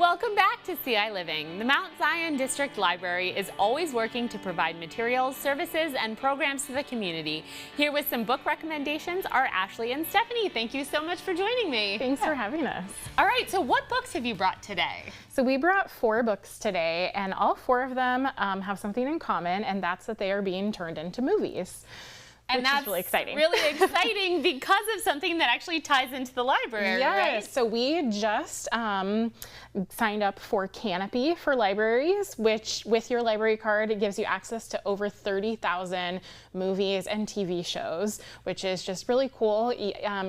Welcome back to ciLiving. The Mount Zion District Library is always working to provide materials, services, and programs to the community. Here with some book recommendations are Ashley and Stephanie. Thank you so much for joining me. Thanks for having us. All right, so what books have you brought today? So we brought 4 books today, and all 4 of them have something in common, and that's that they are being turned into movies. And that's really exciting. Really exciting because of something that actually ties into the library, yes, right? So we just signed up for Canopy for libraries, which with your library card, it gives you access to over 30,000 movies and TV shows, which is just really cool.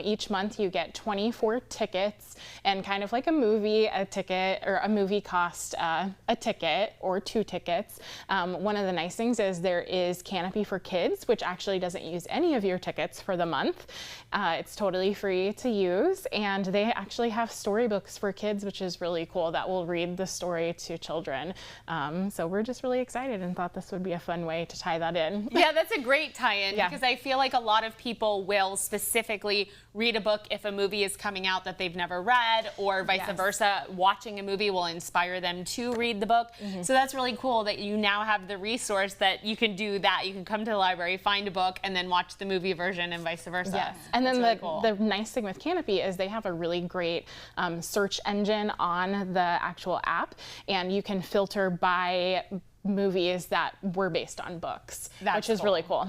Each month you get 24 tickets, and kind of like a movie costs a ticket or 2 tickets. One of the nice things is there is Canopy for Kids, which actually doesn't use any of your tickets for the month. It's totally free to use, and they actually have storybooks for kids, which is really cool, that will read the story to children. So we're just really excited and thought this would be a fun way to tie that in. Yeah, that's a great tie-in, Yeah. because I feel like a lot of people will specifically read a book if a movie is coming out that they've never read, or vice Yes. versa. Watching a movie will inspire them to read the book. So that's really cool that you now have the resource that you can do that. You can come to the library, find a book, and then watch the movie version and vice versa. Yes. And then That's really cool. the nice thing with Canopy is they have a really great search engine on the actual app, and you can filter by movies that were based on books, which is really cool.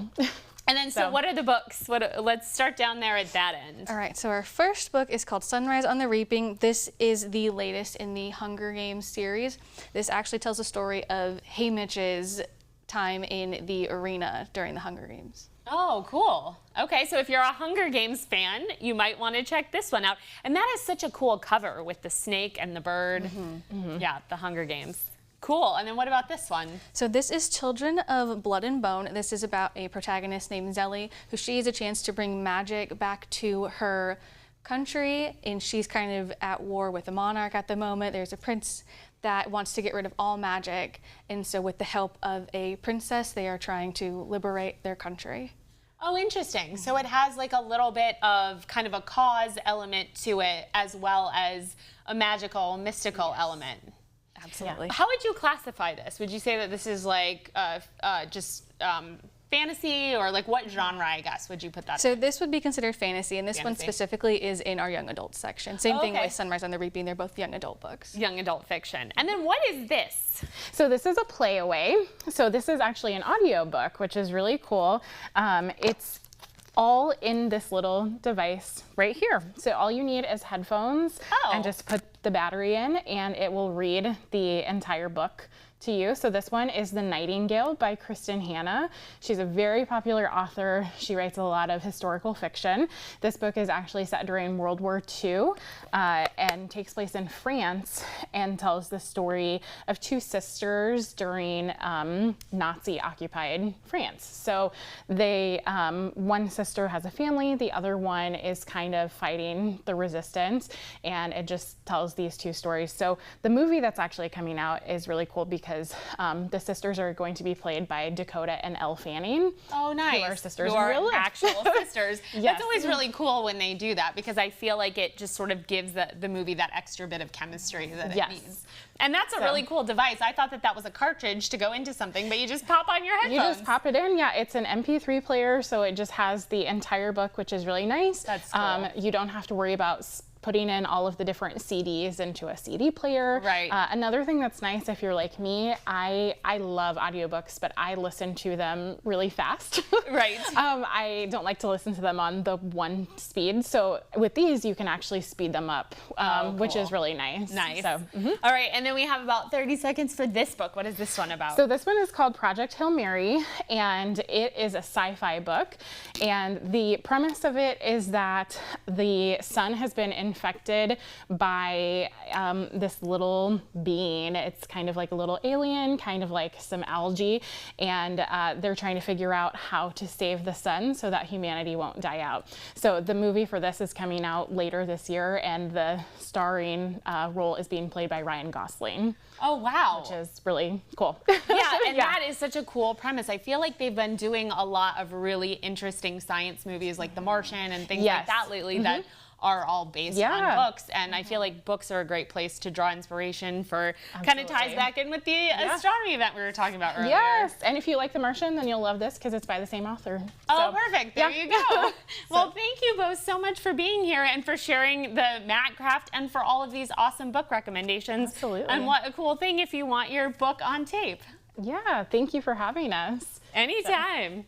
And then, so what are the books? Let's start down there at that end. All right, so our first book is called Sunrise on the Reaping. This is the latest in the Hunger Games series. This actually tells the story of Haymitch's time in the arena during the Hunger Games. Oh, cool. Okay, so if you're a Hunger Games fan, you might want to check this one out. And that is such a cool cover with the snake and the bird. Yeah, the Hunger Games. Cool. And then what about this one? So this is Children of Blood and Bone. This is about a protagonist named Zelly, who she has a chance to bring magic back to her country, and she's kind of at war with the monarch at the moment. There's a prince that wants to get rid of all magic, and so with the help of a princess, they are trying to liberate their country. Oh, interesting. So it has like a little bit of kind of a cause element to it, as well as a magical, mystical element. Absolutely. How would you classify this? Would you say that this is like just fantasy, or like what genre, I guess, would you put that So in? this would be considered fantasy, and this one specifically is in our young adult section. Same thing with Sunrise on the Reaping. They're both young adult books. Young adult fiction. And then what is this? So this is a playaway. So this is actually an audio book, which is really cool. It's all in this little device right here. So all you need is headphones and just put the battery in, and it will read the entire book to you. So this one is The Nightingale by Kristen Hanna. She's a very popular author. She writes a lot of historical fiction. This book is actually set during World War II and takes place in France, and tells the story of 2 sisters during Nazi-occupied France. So they, one sister has a family, the other one is kind of fighting the resistance, and it just tells these 2 stories. So the movie that's actually coming out is really cool because the sisters are going to be played by Dakota and Elle Fanning. Oh, nice. Who are sisters Who in are real life. actual sisters. Yes. That's always really cool when they do that, because I feel like it just sort of gives the movie that extra bit of chemistry that it needs. And that's a really cool device. I thought that was a cartridge to go into something, but you just pop on your headphones. You just pop it in. Yeah, it's an MP3 player, so it just has the entire book, which is really nice. That's cool. You don't have to worry about putting in all of the different CDs into a CD player. Right. Another thing that's nice, if you're like me, I love audiobooks, but I listen to them really fast. Right. I don't like to listen to them on the 1 speed. So with these, you can actually speed them up, which is really nice. Nice. So, All right, and then we have about 30 seconds for this book. What is this one about? So this one is called Project Hail Mary, and it is a sci-fi book. And the premise of it is that the sun has been infected by this little being. It's kind of like a little alien, kind of like some algae, and they're trying to figure out how to save the sun so that humanity won't die out. So the movie for this is coming out later this year, and the starring role is being played by Ryan Gosling. Oh, wow. Which is really cool. Yeah, and that is such a cool premise. I feel like they've been doing a lot of really interesting science movies like The Martian and things like that lately that are all based on books. And I feel like books are a great place to draw inspiration for, kind of ties back in with the astronomy event we were talking about earlier. Yes, and if you like The Martian, then you'll love this because it's by the same author. Oh, perfect. There you go. Well, thank you both so much for being here and for sharing the mat craft and for all of these awesome book recommendations. Absolutely. And what a cool thing if you want your book on tape. Yeah, thank you for having us. Anytime.